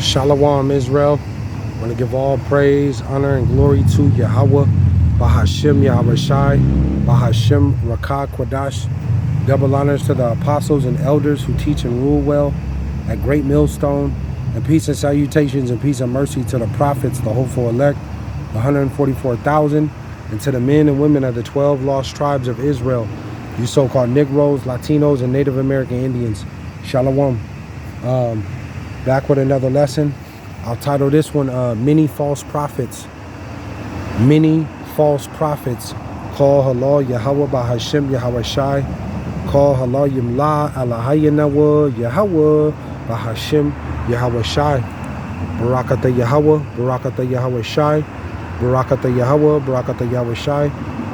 Shalom, Israel. I want to give all praise, honor, and glory to Yahawah, BASHAM, YAHAWAHSHI, BASHAM, Rakah, Quadash. Double honors to the apostles and elders who teach and rule well at Great Millstone. And peace and salutations and peace and mercy to the prophets, the hopeful elect, the 144,000, and to the men and women of the 12 lost tribes of Israel, you so-called Negroes, Latinos, and Native American Indians. Shalom. Back with another lesson. I'll title this one, Many False Prophets. Many false prophets. Call halal Yahawah BASHAM YAHAWAHSHI. Call halal Yimla Alahayanawa Yahawah BASHAM YAHAWAHSHI. Barakata Yahawah, Barakata YAHAWAHSHI. Barakata Yahawah, Barakata YAHAWAHSHI.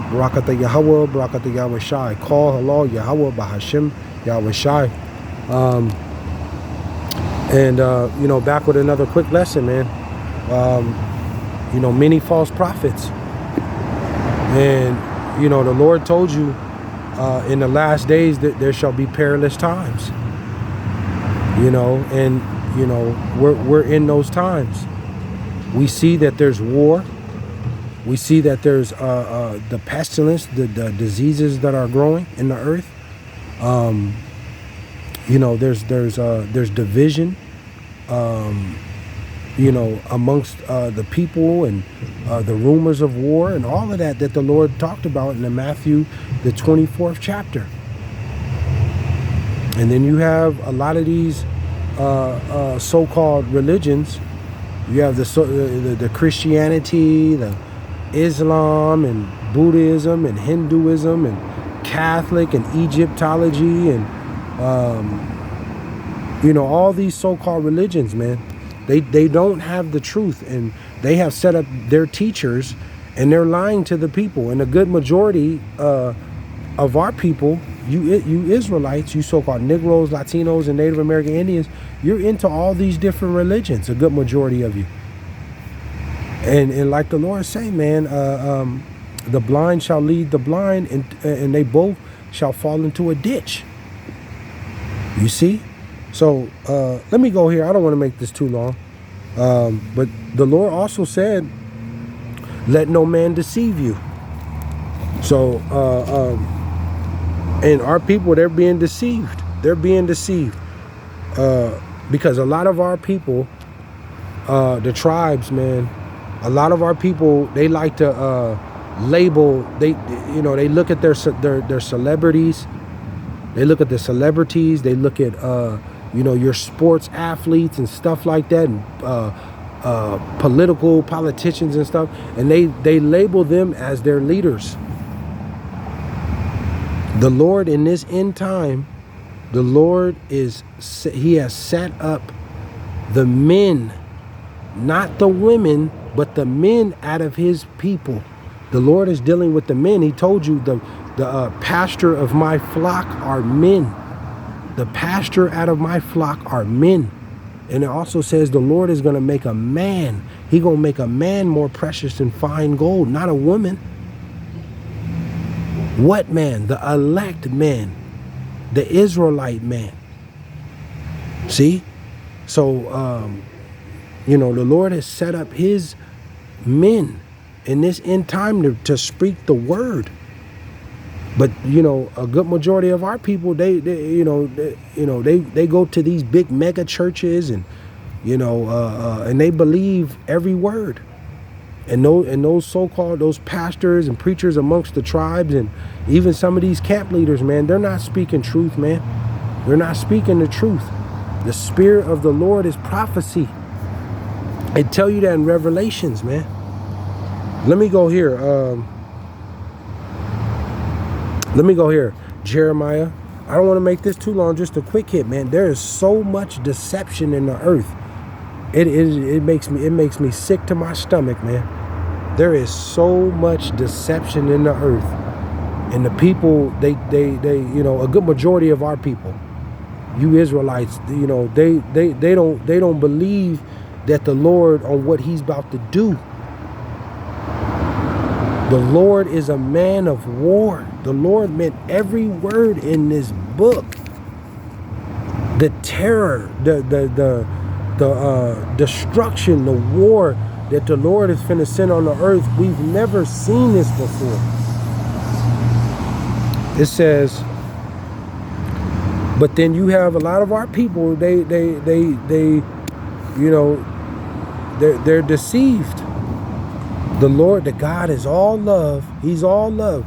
Barakata Yahawah, Barakata YAHAWAHSHI. Call halal Yahawah BASHAM YAHAWAHSHI. You know, back with another quick lesson, man. You know, many false prophets. And, you know, the Lord told you in the last days that there shall be perilous times. You know, and, you know, we're in those times. We see that there's war. We see that there's the pestilence, the diseases that are growing in the earth. You know, there's division, you know, amongst the people, and the rumors of war and all of that the Lord talked about in the Matthew, the 24th chapter. And then you have a lot of these so-called religions. You have the Christianity, the Islam, and Buddhism, and Hinduism, and Catholic, and Egyptology, and you know, all these so-called religions, man, they don't have the truth, and they have set up their teachers, and they're lying to the people. And a good majority of our people, you Israelites, you so-called Negroes, Latinos, and Native American Indians, you're into all these different religions, a good majority of you. And like the Lord say, man, the blind shall lead the blind, and they both shall fall into a ditch. You see? So let me go here. I don't want to make this too long. But the Lord also said, let no man deceive you. So, and our people, they're being deceived. They're being deceived. Because a lot of our people, the tribes, man, a lot of our people, they like to label, you know, they look at their celebrities. They look at the celebrities. They look at, you know, your sports athletes and stuff like that, and politicians and stuff, and they label them as their leaders. The Lord in this end time, the Lord he has set up the men, not the women, but the men out of his people. The Lord is dealing with the men. He told you the pasture of my flock are men. The pasture out of my flock are men. And it also says the Lord is going to make a man. He going to make a man more precious than fine gold, not a woman. What man? The elect man. The Israelite man. See? So, you know, the Lord has set up his men in this end time to speak the word. But, you know, a good majority of our people, they go to these big mega churches, and, you know, and they believe every word. And those so-called, those pastors and preachers amongst the tribes, and even some of these camp leaders, man, they're not speaking truth, man. They're not speaking the truth. The Spirit of the Lord is prophecy. They tell you that in Revelations, man. Let me go here. Let me go here. Jeremiah. I don't want to make this too long, just a quick hit, man. There is so much deception in the earth. It makes me sick to my stomach, man. There is so much deception in the earth. And the people, they you know, a good majority of our people, you Israelites, you know, they don't believe that the Lord on what he's about to do. The Lord is a man of war. The Lord meant every word in this book. The terror, destruction, the war that the Lord is finna send on the earth. We've never seen this before. It says, but then you have a lot of our people, they you know, they're deceived. The Lord, the God is all love. He's all love.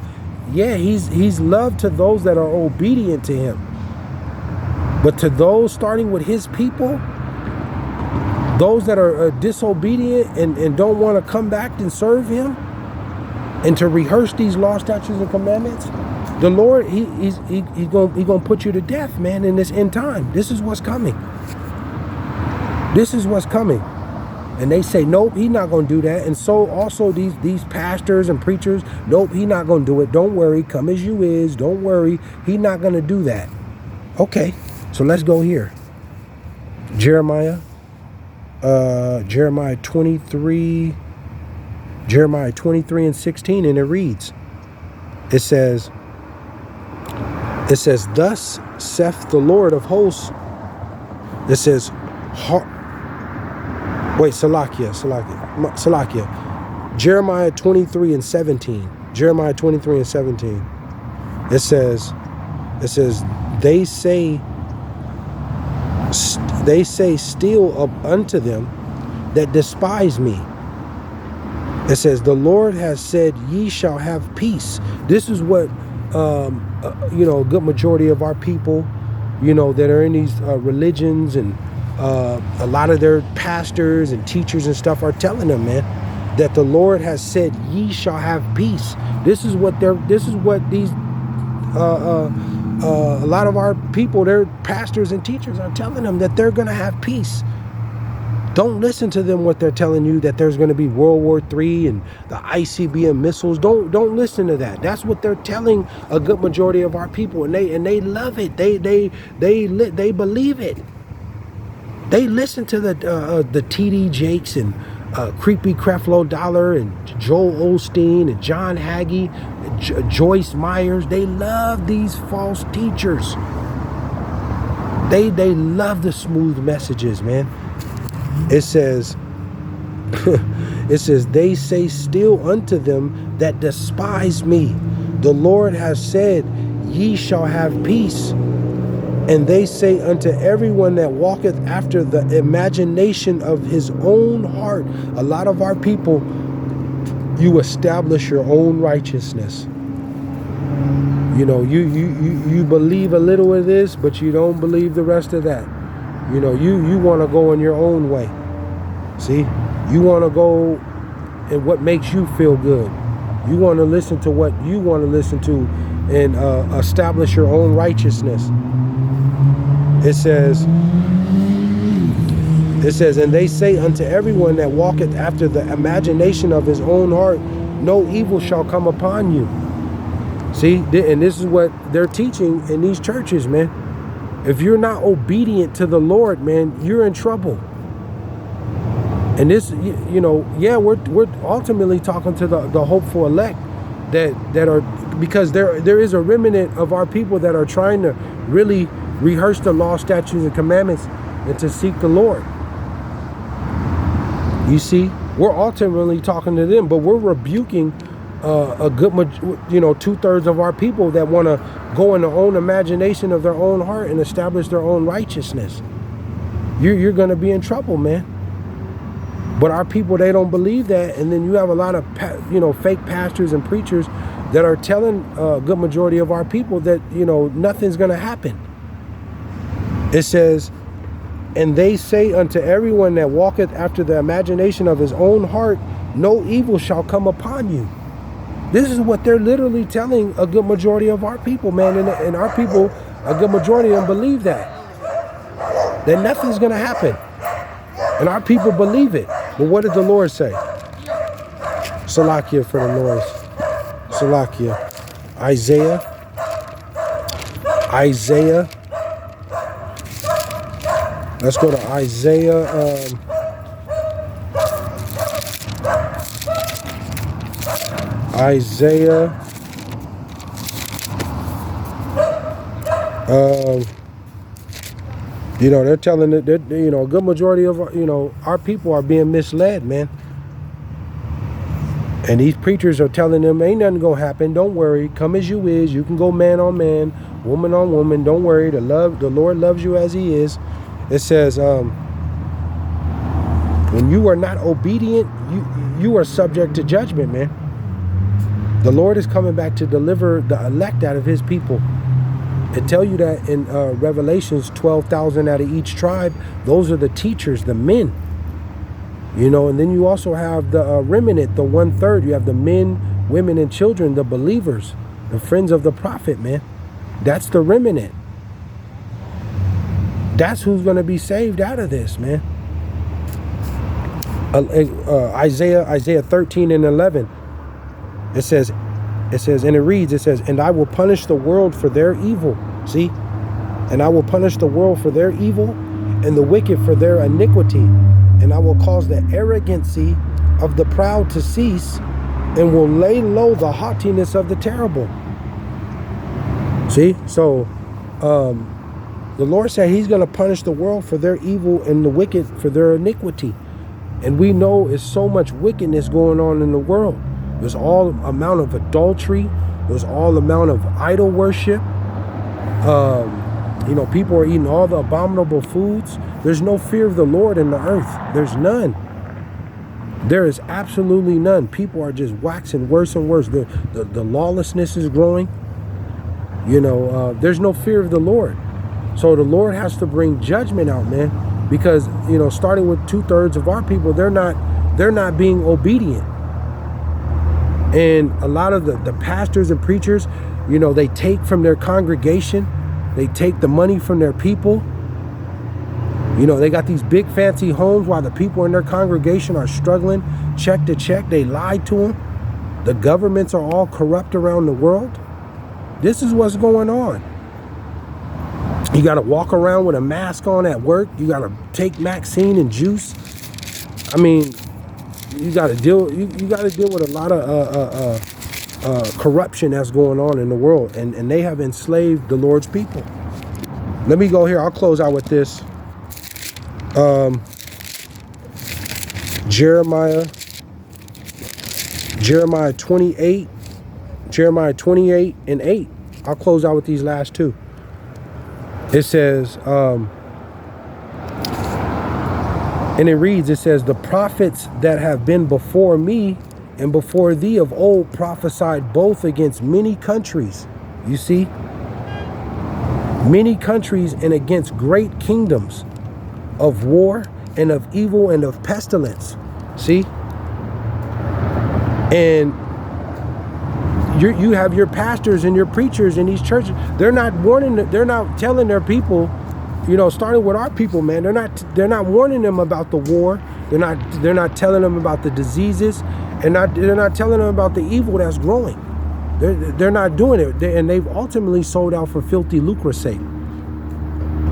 Yeah, he's love to those that are obedient to him. But to those, starting with his people, those that are disobedient and don't want to come back and serve him and to rehearse these law, statutes, and commandments, the Lord, he's gonna put you to death, man, in this end time. This is what's coming. This is what's coming. And they say, nope, he's not going to do that. And so also these pastors and preachers, nope, he's not going to do it. Don't worry, come as you is. Don't worry, he's not going to do that. Okay, so let's go here. Jeremiah 23 and 16, and it reads, it says, thus saith the Lord of hosts. It says, Salakia. Jeremiah 23 and 17. Jeremiah 23 and 17. It says, they say still up unto them that despise me. It says, the Lord has said, ye shall have peace. This is what, you know, a good majority of our people, you know, that are in these religions, and a lot of their pastors and teachers and stuff are telling them, man, that the Lord has said, ye shall have peace. This is what these a lot of our people, their pastors and teachers, are telling them, that they're going to have peace. Don't listen to them, what they're telling you, that there's going to be World War III and the ICBM missiles. Don't listen to that. That's what they're telling a good majority of our people, and they love it. They believe it. They listen to the T.D. Jakes and Creepy Creflo Dollar and Joel Osteen and John Hagee, Joyce Myers. They love these false teachers. They love the smooth messages, man. It says, they say still unto them that despise me, the Lord has said, ye shall have peace. And they say unto everyone that walketh after the imagination of his own heart. A lot of our people, you establish your own righteousness. You know, you believe a little of this, but you don't believe the rest of that. You know, you want to go in your own way. See, you want to go in what makes you feel good. You want to listen to what you want to listen to, and establish your own righteousness. It says, and they say unto everyone that walketh after the imagination of his own heart, no evil shall come upon you. See, and this is what they're teaching in these churches, man. If you're not obedient to the Lord, man, you're in trouble. And this, you know, yeah, we're ultimately talking to the hopeful elect that are, because there is a remnant of our people that are trying to really rehearse the law, statutes, and commandments, and to seek the Lord. You see, we're ultimately talking to them, but we're rebuking a good, you know, 2/3 of our people that want to go in their own imagination of their own heart and establish their own righteousness. You're going to be in trouble, man. But our people, they don't believe that, and then you have a lot of fake pastors and preachers that are telling a good majority of our people that, you know, nothing's going to happen. It says, and they say unto everyone that walketh after the imagination of his own heart, no evil shall come upon you. This is what they're literally telling a good majority of our people, man. And our people, a good majority of them believe that nothing's going to happen. And our people believe it. But what did the Lord say? Salakia for the noise. Salakia. Isaiah. Let's go to Isaiah. Isaiah. You know, they're telling that, you know, a good majority of, our people are being misled, man. And these preachers are telling them, ain't nothing gonna happen. Don't worry. Come as you is. You can go man on man, woman on woman. Don't worry. The Lord loves you as He is. It says, when you are not obedient, you are subject to judgment, man. The Lord is coming back to deliver the elect out of His people. It tell you that in Revelations, 12,000 out of each tribe. Those are the teachers, the men. You know, and then you also have the remnant, the 1/3. You have the men, women, and children, the believers, the friends of the prophet, man. That's the remnant. That's who's going to be saved out of this, man. Isaiah 13 and 11. It says, and it reads, it says, and I will punish the world for their evil. See? And I will punish the world for their evil and the wicked for their iniquity. And I will cause the arrogancy of the proud to cease and will lay low the haughtiness of the terrible. See? So, the Lord said He's going to punish the world for their evil and the wicked for their iniquity. And we know there's so much wickedness going on in the world. There's all amount of adultery. There's all amount of idol worship. You know, people are eating all the abominable foods. There's no fear of the Lord in the earth. There's none. There is absolutely none. People are just waxing worse and worse. The lawlessness is growing. You know, there's no fear of the Lord. So the Lord has to bring judgment out, man. Because, you know, starting with 2/3 of our people, they're not being obedient. And a lot of the pastors and preachers, you know, they take from their congregation. They take the money from their people. You know, they got these big fancy homes while the people in their congregation are struggling check to check. They lied to them. The governments are all corrupt around the world. This is what's going on. You got to walk around with a mask on at work. You got to take Maxine and juice. I mean, you got to deal. You got to deal with a lot of corruption that's going on in the world, and they have enslaved the Lord's people. Let me go here. I'll close out with this. Jeremiah 28 and 8. I'll close out with these last two. It says, and it reads, it says, the prophets that have been before me and before thee of old prophesied both against many countries. You see? Many countries and against great kingdoms of war and of evil and of pestilence. See? And you have your pastors and your preachers in these churches. They're not warning, they're not telling their people, you know, starting with our people, man. They're not warning them about the war. They're not telling them about the diseases, and they're not telling them about the evil that's growing. They're not doing it, and they've ultimately sold out for filthy lucre's sake.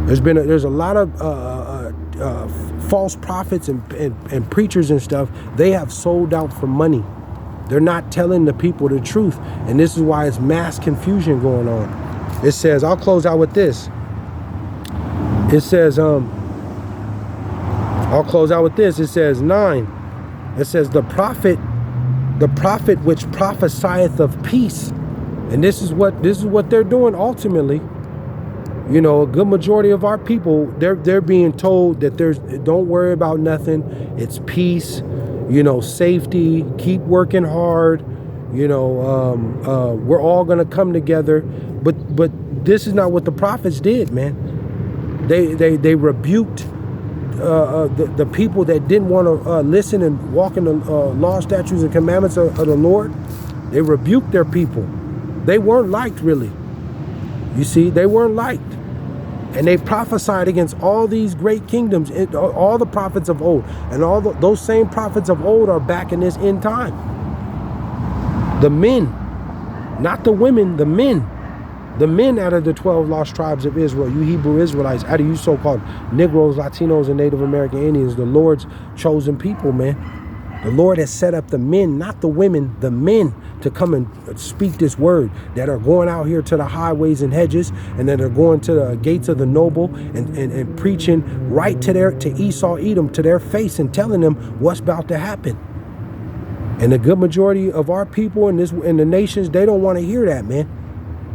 There's a lot of false prophets and preachers and stuff. They have sold out for money. They're not telling the people the truth, and this is why it's mass confusion going on. It says, I'll close out with this. It says, I'll close out with this. It says 9. It says the prophet which prophesieth of peace. And this is what they're doing ultimately. You know, a good majority of our people, they're being told that don't worry about nothing. It's peace, you know, safety, keep working hard, you know, we're all gonna come together. But this is not what the prophets did, man. They rebuked the people that didn't want to listen and walk in the law, statutes, and commandments of the Lord. They rebuked their people. They weren't liked, really. You see, they weren't liked. And they prophesied against all these great kingdoms, all the prophets of old. And those same prophets of old are back in this end time. The men, not the women, the men. The men out of the 12 lost tribes of Israel, you Hebrew Israelites, out of you so-called Negroes, Latinos, and Native American Indians, the Lord's chosen people, man. The Lord has set up the men, not the women, the men, to come and speak this word, that are going out here to the highways and hedges, and that are going to the gates of the noble and preaching right to Esau, Edom, to their face, and telling them what's about to happen. And the good majority of our people in the nations, they don't want to hear that, man.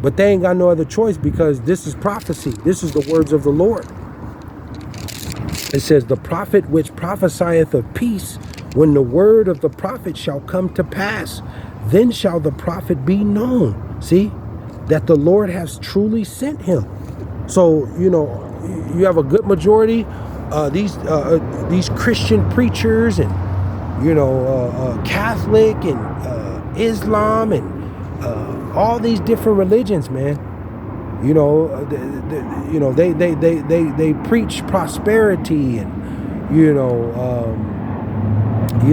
But they ain't got no other choice, because this is prophecy. This is the words of the Lord. It says, the prophet which prophesieth of peace, when the word of the prophet shall come to pass, then shall the prophet be known. See, that the Lord has truly sent him. So, you know, you have a good majority, these Christian preachers, and, you know, Catholic and Islam, and all these different religions, man. You know, they preach prosperity, and you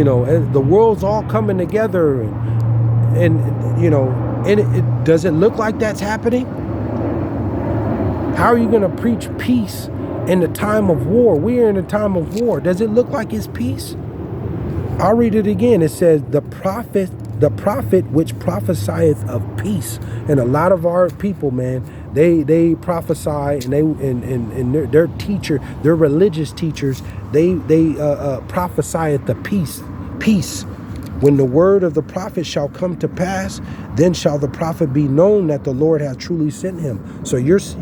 know, the world's all coming together, and you know, and does it look like that's happening? How are you going to preach peace in the time of war? We are in a time of war. Does it look like it's peace? I'll read it again. It says, the prophet which prophesieth of peace. And a lot of our people, man, they prophesy, and their teacher, their religious teachers, they prophesieth the peace. When the word of the prophet shall come to pass, then shall the prophet be known that the Lord has truly sent him. So this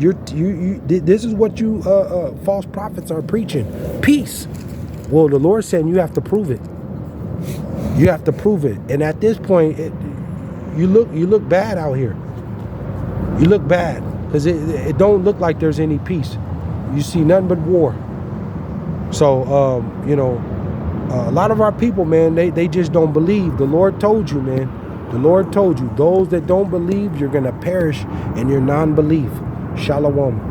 is what you false prophets are preaching: peace. Well, the Lord said you have to prove it. You have to prove it. And at this point, you look bad out here. You look bad, because it don't look like there's any peace. You see nothing but war. So you know, a lot of our people, man, they just don't believe. The Lord told you, man. The Lord told you, those that don't believe, you're gonna perish in your non-belief. Shalom.